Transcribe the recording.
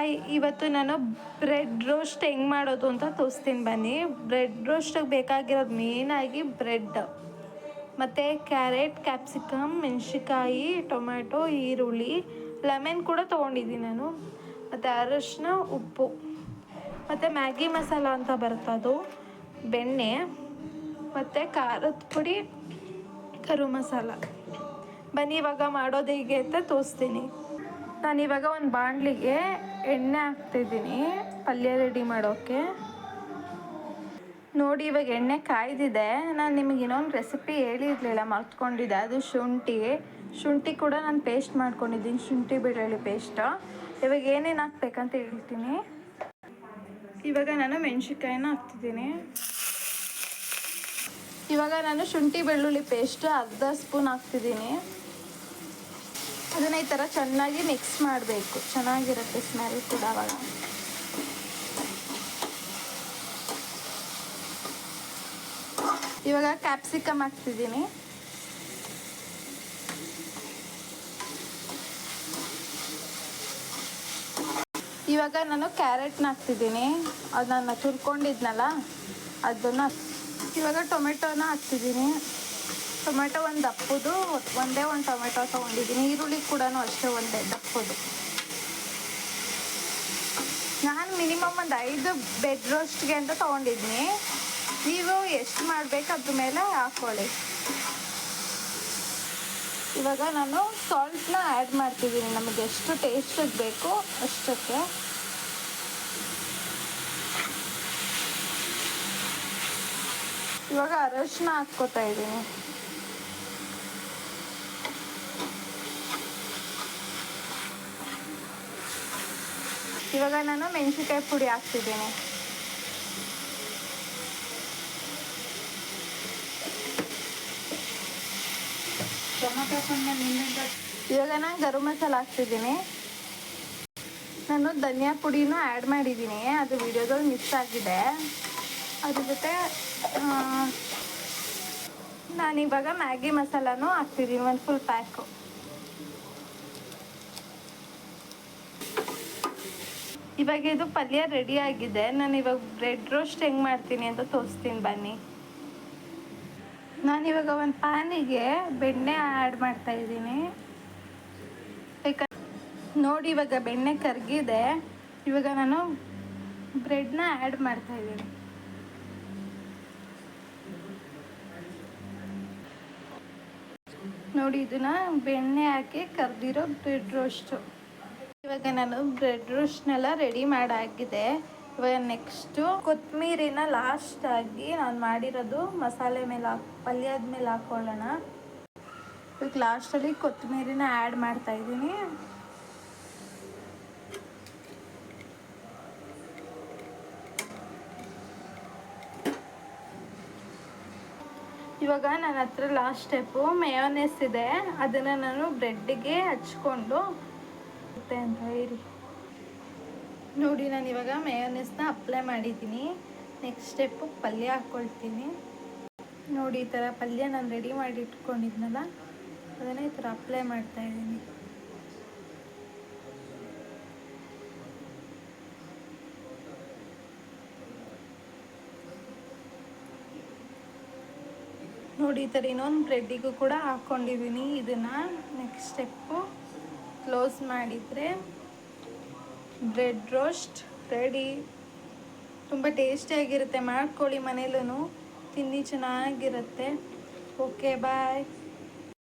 Hi, ಇವತ್ತು ನಾನು bread roast ಹೆಂಗೆ ಮಾಡೋದು ಅಂತ ತೋರಿಸ್ತೀನಿ ಬನ್ನಿ. ಬ್ರೆಡ್ ರೋಸ್ಟಿಗೆ ಬೇಕಾಗಿರೋದು ಮೇಯ್ನಾಗಿ ಬ್ರೆಡ್ ಮತ್ತು ಕ್ಯಾರೆಟ್, ಕ್ಯಾಪ್ಸಿಕಮ್, ಮೆಣಸಿಕಾಯಿ, ಟೊಮ್ಯಾಟೊ, ಈರುಳ್ಳಿ, ಲೆಮನ್ ಕೂಡ ತೊಗೊಂಡಿದ್ದೀನಿ ನಾನು, ಮತ್ತು ಅರಶಿನ, ಉಪ್ಪು, ಮತ್ತು ಮ್ಯಾಗಿ ಮಸಾಲ ಅಂತ ಬರುತ್ತದು, ಬೆಣ್ಣೆ, ಮತ್ತು ಖಾರದ ಪುಡಿ, ಕರು ಮಸಾಲ. ಬನ್ನಿ ಇವಾಗ ಮಾಡೋದು ಹೇಗೆ ಅಂತ ತೋರಿಸ್ತೀನಿ. ನಾನಿವಾಗ ಒಂದು ಬಾಣಲಿಗೆ ಎಣ್ಣೆ ಹಾಕ್ತಿದ್ದೀನಿ ಪಲ್ಯ ರೆಡಿ ಮಾಡೋಕ್ಕೆ. ನೋಡಿ ಇವಾಗ ಎಣ್ಣೆ ಕಾಯ್ದಿದೆ. ನಾನು ನಿಮಗೆ ಇನ್ನೊಂದು ರೆಸಿಪಿ ಹೇಳಿರಲಿಲ್ಲ, ಮರ್ತ್ಕೊಂಡಿದ್ದೆ. ಅದು ಶುಂಠಿ ಕೂಡ ನಾನು ಪೇಸ್ಟ್ ಮಾಡ್ಕೊಂಡಿದ್ದೀನಿ, ಶುಂಠಿ ಬೆಳ್ಳುಳ್ಳಿ ಪೇಸ್ಟ್. ಇವಾಗ ಏನೇನು ಹಾಕ್ಬೇಕಂತ ಹೇಳ್ತೀನಿ. ಇವಾಗ ನಾನು ಮೆಣಸಿನ್ಕಾಯಿನ ಹಾಕ್ತಿದ್ದೀನಿ. ಇವಾಗ ನಾನು ಶುಂಠಿ ಬೆಳ್ಳುಳ್ಳಿ ಪೇಸ್ಟ್ ಅರ್ಧ ಸ್ಪೂನ್ ಹಾಕ್ತಿದ್ದೀನಿ. ಅದನ್ನು ಈ ಥರ ಚೆನ್ನಾಗಿ ಮಿಕ್ಸ್ ಮಾಡಬೇಕು, ಚೆನ್ನಾಗಿರುತ್ತೆ ಸ್ಮೆಲ್ ಕೂಡ ಅವಾಗ. ಇವಾಗ ಕ್ಯಾಪ್ಸಿಕಮ್ ಹಾಕ್ತಿದ್ದೀನಿ. ಇವಾಗ ನಾನು ಕ್ಯಾರೆಟ್ನ ಹಾಕ್ತಿದ್ದೀನಿ, ಅದನ್ನು ತುರ್ಕೊಂಡಿದ್ನಲ್ಲ ಅದನ್ನು. ಇವಾಗ ಟೊಮೆಟೊನ ಹಾಕ್ತಿದ್ದೀನಿ. ಟೊಮೆಟೊ ಒಂದು ದಪ್ಪದು, ಒಂದೇ ಒಂದು ಟೊಮೆಟೊ ತೊಗೊಂಡಿದ್ದೀನಿ. ಈರುಳ್ಳಿ ಕೂಡ ಅಷ್ಟೇ ಒಂದೇ ದಪ್ಪದು. ನಾನು ಮಿನಿಮಮ್ ಒಂದು 5 ಬ್ರೆಡ್ ರೋಸ್ಟ್ಗೆ ಅಂತ ತೊಗೊಂಡಿದ್ದೀನಿ. ನೀವು ಎಷ್ಟು ಮಾಡಬೇಕು ಅದ್ರ ಮೇಲೆ ಹಾಕ್ಕೊಳ್ಳಿ. ಇವಾಗ ನಾನು ಸಾಲ್ಟ್ನ ಆ್ಯಡ್ ಮಾಡ್ತಿದ್ದೀನಿ, ನಮಗೆ ಎಷ್ಟು ಟೇಸ್ಟಿಗೆ ಬೇಕು ಅಷ್ಟಕ್ಕೆ. ಇವಾಗ ಅರಶಿನ ಹಾಕ್ಕೋತಾ ಇದ್ದೀನಿ. ಇವಾಗ ನಾನು ಮೆಣಸಿನ್ಕಾಯಿ ಪುಡಿ ಹಾಕ್ತಿದ್ದೀನಿ. ಇವಾಗ ನಾನು ಗರಂ ಮಸಾಲ ಹಾಕ್ತಿದ್ದೀನಿ. ನಾನು ಧನಿಯಾ ಪುಡಿನೂ ಆ್ಯಡ್ ಮಾಡಿದ್ದೀನಿ, ಅದು ವಿಡಿಯೋದಲ್ಲಿ ಮಿಸ್ ಆಗಿದೆ. ಅದ್ರ ಜೊತೆ ನಾನಿವಾಗ ಮ್ಯಾಗಿ ಮಸಾಲನೂ ಹಾಕ್ತಿದ್ದೀನಿ, ಒಂದು ಫುಲ್ ಪ್ಯಾಕು. ಇವಾಗ ಇದು ಪಲ್ಯ ರೆಡಿ ಆಗಿದೆ. ನಾನು ಇವಾಗ ಬ್ರೆಡ್ ರೋಸ್ಟ್ ಹೆಂಗೆ ಮಾಡ್ತೀನಿ ಅಂತ ತೋರಿಸ್ತೀನಿ ಬನ್ನಿ. ನಾನಿವಾಗ ಒಂದು ಪ್ಯಾನಿಗೆ ಬೆಣ್ಣೆ ಆ್ಯಡ್ ಮಾಡ್ತಾಯಿದ್ದೀನಿ. ನೋಡಿ ಇವಾಗ ಬೆಣ್ಣೆ ಕರಗಿದೆ. ಇವಾಗ ನಾನು ಬ್ರೆಡ್ನ ಆ್ಯಡ್ ಮಾಡ್ತಾಯಿದ್ದೀನಿ. ನೋಡಿ ಇದನ್ನು ಬೆಣ್ಣೆ ಹಾಕಿ ಕರೆದಿರೋ ಬ್ರೆಡ್ ರೋಸ್ಟು. ಇವಾಗ ನಾನು ಬ್ರೆಡ್ ರೋಸ್ಟ್ನೆಲ್ಲ ರೆಡಿ ಮಾಡಾಗಿದೆ. ಇವಾಗ ನೆಕ್ಸ್ಟು ಕೊತ್ತಂಬರಿನ ಲಾಸ್ಟಾಗಿ ನಾನು ಮಾಡಿರೋದು ಮಸಾಲೆ ಮೇಲೆ ಪಲ್ಯದ ಮೇಲೆ ಹಾಕ್ಕೊಳ್ಳೋಣ. ಇವಾಗ ಲಾಸ್ಟಲ್ಲಿ ಕೊತ್ತಂಬರಿನ ಆ್ಯಡ್ ಮಾಡ್ತಾಯಿದ್ದೀನಿ. ಇವಾಗ ನನ್ನ ಹತ್ರ ಲಾಸ್ಟ್ ಸ್ಟೆಪ್ಪು ಮೇಯೋನೆಸ್ ಇದೆ, ಅದನ್ನು ನಾನು ಬ್ರೆಡ್ಡಿಗೆ ಹಚ್ಕೊಂಡು ಅಂತ ಹೇಳಿ. ನೋಡಿ ನಾನು ಇವಾಗ ಮೇಯೋನೆಸ್ನ ಅಪ್ಲೈ ಮಾಡಿದ್ದೀನಿ. ನೆಕ್ಸ್ಟ್ ಸ್ಟೆಪ್ಪು ಪಲ್ಯ ಹಾಕ್ಕೊಳ್ತೀನಿ. ನೋಡಿ ಈ ಥರ ಪಲ್ಯ ನಾನು ರೆಡಿ ಮಾಡಿ ಇಟ್ಕೊಂಡಿದ್ನಲ್ಲ ಅದನ್ನು ಈ ಥರ ಅಪ್ಲೈ ಮಾಡ್ತಾಯಿದ್ದೀನಿ. ನೋಡಿ ಈ ಥರ ಇನ್ನೊಂದು ಬ್ರೆಡ್ಡಿಗೂ ಕೂಡ ಹಾಕ್ಕೊಂಡಿದ್ದೀನಿ. ಇದನ್ನು ನೆಕ್ಸ್ಟ್ ಸ್ಟೆಪ್ಪು ಕ್ಲೋಸ್ ಮಾಡಿದರೆ ಬ್ರೆಡ್ ರೋಸ್ಟ್ ರೆಡಿ. ತುಂಬ ಟೇಸ್ಟಿಯಾಗಿರುತ್ತೆ, ಮಾಡ್ಕೊಳ್ಳಿ ಮನೇಲೂ, ತಿಂದು ಚೆನ್ನಾಗಿರುತ್ತೆ. ಓಕೆ ಬಾಯ್.